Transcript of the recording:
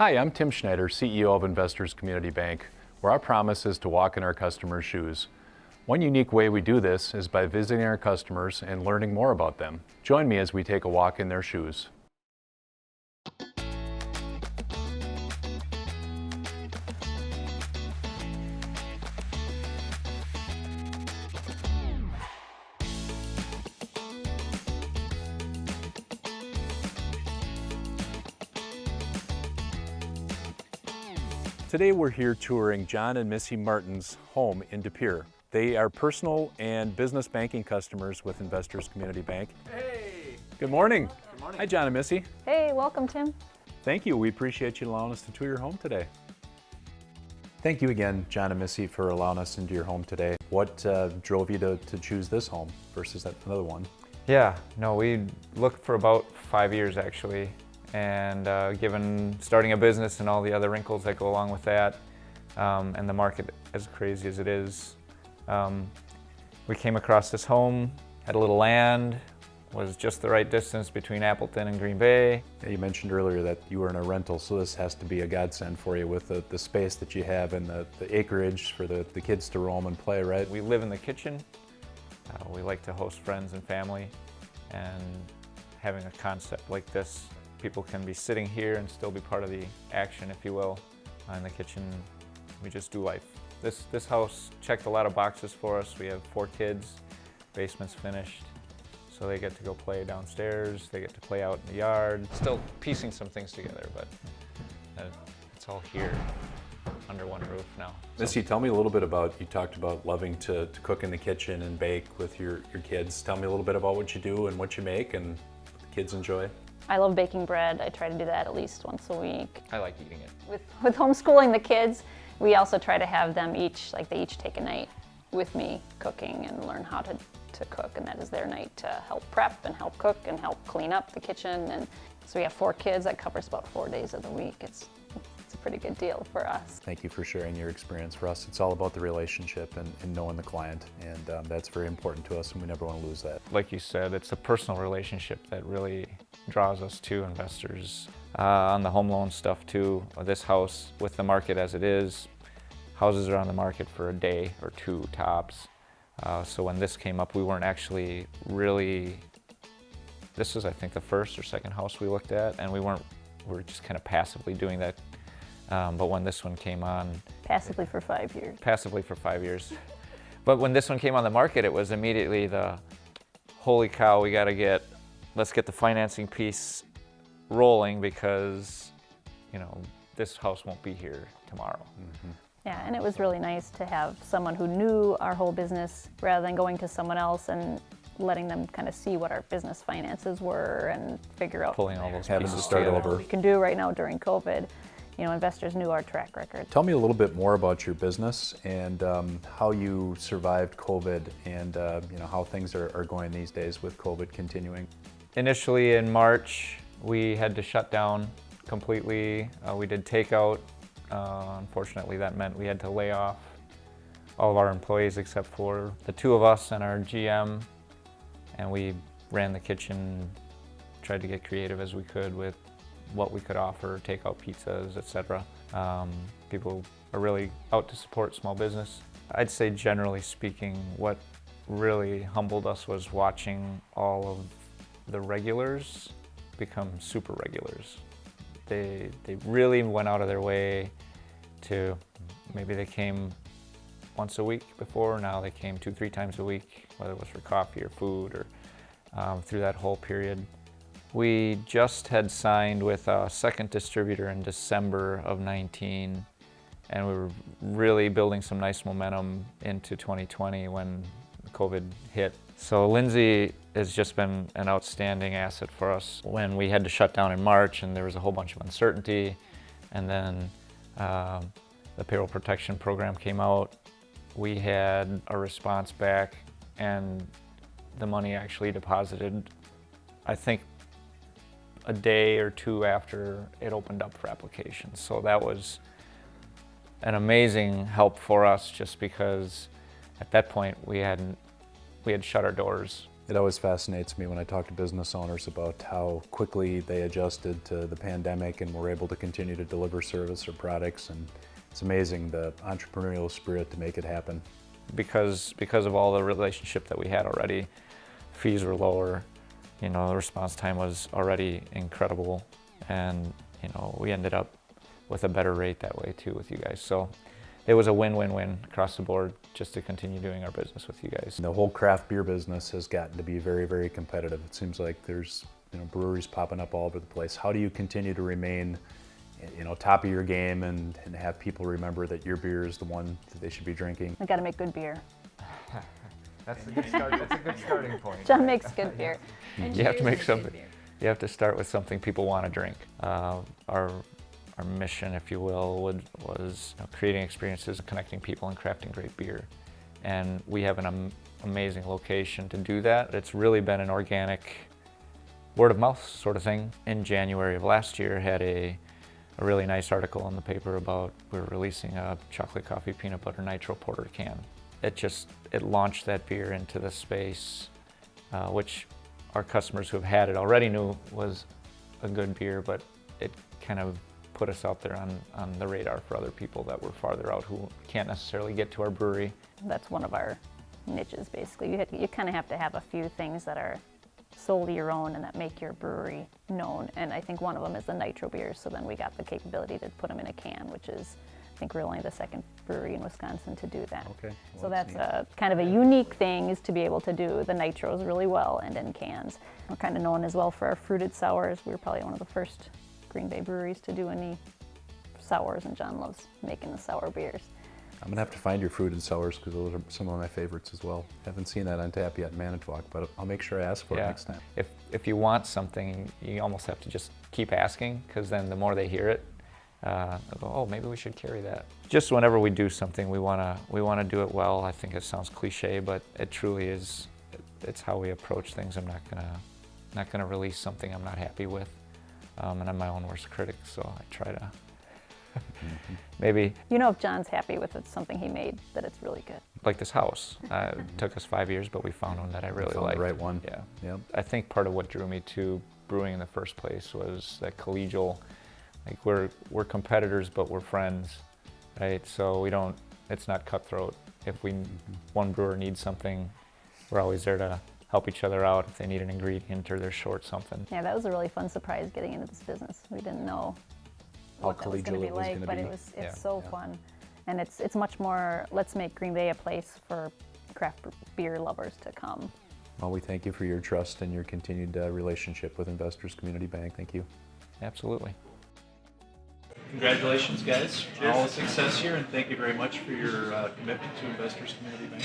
Hi, I'm Tim Schneider, CEO of Investors Community Bank, where our promise is to walk in our customers' shoes. One unique way we do this is by visiting our customers and learning more about them. Join me as we take a walk in their shoes. Today we're here touring Jon and Missy Martens' home in De Pere. They are personal and business banking customers with Investors Community Bank. Hey! Good morning. Good morning. Hi, Jon and Missy. Hey, welcome, Tim. Thank you. We appreciate you allowing us to tour your home today. Thank you again, Jon and Missy, for allowing us into your home today. What drove you to choose this home versus another one? Yeah, no, we looked for about 5 years actually, and given starting a business and all the other wrinkles that go along with that, and the market as crazy as it is, we came across this home, had a little land, was just the right distance between Appleton and Green Bay. Yeah, you mentioned earlier that you were in a rental, so this has to be a godsend for you with the space that you have and the acreage for the kids to roam and play, right? We live in the kitchen. We like to host friends and family, and having a concept like this, people can be sitting here and still be part of the action, if you will. In the kitchen, we just do life. This house checked a lot of boxes for us. We have 4 kids, basement's finished, so they get to go play downstairs, they get to play out in the yard. Still piecing some things together, but it's all here under one roof now. Missy, tell me a little bit about, you talked about loving to cook in the kitchen and bake with your kids. Tell me a little bit about what you do and what you make and what the kids enjoy. I love baking bread. I try to do that at least once a week. I like eating it. With homeschooling the kids, we also try to have them they each take a night with me cooking and learn how to cook, and that is their night to help prep and help cook and help clean up the kitchen. And so we have 4 kids. That covers about 4 days of the week. It's a pretty good deal for us. Thank you for sharing your experience. For us, it's all about the relationship and knowing the client, and that's very important to us, and we never want to lose that. Like you said, it's a personal relationship that really draws us to investors. On the home loan stuff too, this house, with the market as it is, houses are on the market for a day or 2 tops. So when this came up, we weren't actually really, this was I think the first or second house we looked at, and we were just kind of passively doing that. But when this one came on... Passively for 5 years. Passively for 5 years. But when this one came on the market, it was immediately the, holy cow, let's get the financing piece rolling, because, you know, this house won't be here tomorrow. Mm-hmm. Yeah, and it was really nice to have someone who knew our whole business rather than going to someone else and letting them kind of see what our business finances were and figure out Pulling all those having pieces to start together. over. we can do right now during COVID. You know, investors knew our track record. Tell me a little bit more about your business and how you survived COVID, and you know, how things are going these days with COVID continuing. Initially in March, we had to shut down completely. We did takeout. Unfortunately, that meant we had to lay off all of our employees except for the 2 of us and our GM, and we ran the kitchen, tried to get creative as we could with what we could offer, takeout pizzas, etc. People are really out to support small business. I'd say generally speaking, what really humbled us was watching all of the regulars become super regulars. They really went out of their way to, maybe they came once a week before, now they came 2-3 times a week, whether it was for coffee or food, or through that whole period. We just had signed with a second distributor in December of 19, and we were really building some nice momentum into 2020 when COVID hit. So Lindsay has just been an outstanding asset for us. When we had to shut down in March and there was a whole bunch of uncertainty, and then the payroll protection program came out, we had a response back, and the money actually deposited, I think, a day or 2 after it opened up for applications. So that was an amazing help for us, just because at that point we had shut our doors It always fascinates me when I talk to business owners about how quickly they adjusted to the pandemic and were able to continue to deliver service or products, and it's amazing the entrepreneurial spirit to make it happen. Because of all the relationship that we had already, fees were lower, the response time was already incredible, and we ended up with a better rate that way too with you guys. So it was a win-win-win across the board just to continue doing our business with you guys. The whole craft beer business has gotten to be very, very competitive. It seems like there's breweries popping up all over the place. How do you continue to remain top of your game and have people remember that your beer is the one that they should be drinking? We got to make good beer. That's a good start. That's a good starting point. John makes good beer. You have to make something. You have to start with something people want to drink. Our mission, if you will, was creating experiences, connecting people, and crafting great beer. And we have an amazing location to do that. It's really been an organic word of mouth sort of thing. In January of last year, had a really nice article in the paper about we're releasing a chocolate coffee peanut butter nitro porter can. It launched that beer into the space, which our customers who have had it already knew was a good beer, but it kind of put us out there on the radar for other people that were farther out who can't necessarily get to our brewery. That's one of our niches, basically. You kind of have to have a few things that are solely your own and that make your brewery known. And I think one of them is the nitro beers. So then we got the capability to put them in a can, which is, I think we're only the second brewery in Wisconsin to do that. Okay. Well, so that's a kind of a unique thing, is to be able to do the nitros really well and in cans. We're kind of known as well for our fruited sours. We were probably one of the first Green Bay breweries to do any sours, and John loves making the sour beers. I'm gonna have to find your fruited sours because those are some of my favorites as well. Haven't seen that on tap yet in Manitowoc, but I'll make sure I ask for it next time. If you want something, you almost have to just keep asking, because then the more they hear it, they'll go, oh, maybe we should carry that. Just whenever we do something, we wanna do it well. I think it sounds cliche, but it truly is. It's how we approach things. I'm not gonna release something I'm not happy with. And I'm my own worst critic, so I try to maybe. If John's happy with something he made, that it's really good. Like this house. It took us 5 years, but we found one that I really liked. The right one. Yeah. Yep. I think part of what drew me to brewing in the first place was that collegial, like we're competitors, but we're friends, right? So it's not cutthroat. If one brewer needs something, we're always there to help each other out if they need an ingredient or they're short something. Yeah, that was a really fun surprise getting into this business. We didn't know what that was going to be like, but it's so fun. And it's much more, let's make Green Bay a place for craft beer lovers to come. Well, we thank you for your trust and your continued relationship with Investors Community Bank. Thank you. Absolutely. Congratulations, guys. All the success here, and thank you very much for your commitment to Investors Community Bank.